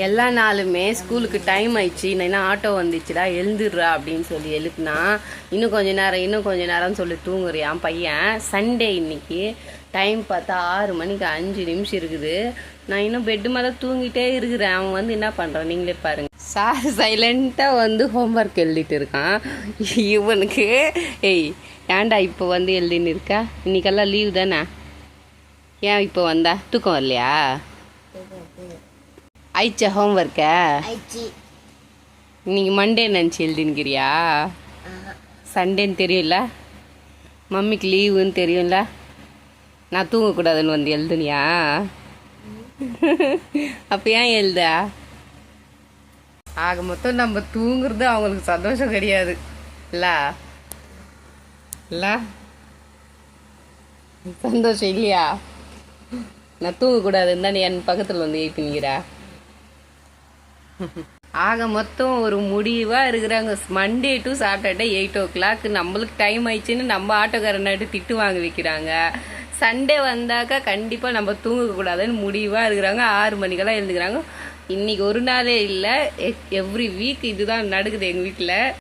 எல்லா நாளுமே ஸ்கூலுக்கு டைம் ஆயிடுச்சு, நான் ஆட்டோ வந்துச்சுடா எழுந்துடுறா அப்படின்னு சொல்லி எழுப்புனா இன்னும் கொஞ்ச நேரம்னு சொல்லி தூங்குறியான் பையன். சண்டே இன்னைக்கு டைம் பார்த்தா 6 மணிக்கு 5 நிமிஷம் இருக்குது. நான் இன்னும் பெட்டு மேலே தூங்கிட்டே இருக்கிறேன். அவன் வந்து என்ன பண்ணுறான் நீங்களே பாருங்க. சார் சைலண்ட்டாக வந்து ஹோம்ஒர்க் எழுதிட்டு இருக்கான். இவனுக்கு ஏன்டா இப்போ வந்து எழுதின்னு இருக்கா? இன்னைக்கெல்லாம் லீவ் தானே, ஏன் இப்போ வந்தா தூக்கம் வரலையா? ஆயிடுச்சா ஹோம்ஒர்க்கா? இன்னைக்கு மண்டே நினச்சி எழுதின்னுக்கிறியா? சண்டேன்னு தெரியும்ல, மம்மிக்கு லீவுன்னு தெரியும்ல, நான் தூங்கக்கூடாதுன்னு வந்து எழுதுனியா? அப்போ ஏன் எழுதா? ஆக மொத்தம் நம்ம தூங்குறது அவங்களுக்கு சந்தோஷம் கிடையாது இல்ல இல்ல, சந்தோஷம் இல்லையா? நான் தூங்கக்கூடாதுன்னு தான் நீ என் பக்கத்தில் வந்து எழுப்பினிக்கிறா. ஆக மொத்தம் ஒரு முடிவாக இருக்கிறாங்க. மண்டே டு சாட்டர்டே 8 o'clock நம்மளுக்கு டைம் ஆயிடுச்சுன்னு நம்ம ஆட்டோக்காரனாட்டு திட்டு வாங்க வைக்கிறாங்க. சண்டே வந்தாக்கா கண்டிப்பாக நம்ம தூங்கக்கூடாதுன்னு முடிவாக இருக்கிறாங்க. 6 மணிக்கெல்லாம் எழுந்துக்கிறாங்க. இன்னைக்கு ஒரு நாளே இல்லை, எவ்ரி வீக் இதுதான் நடக்குது எங்கள் வீட்டில்.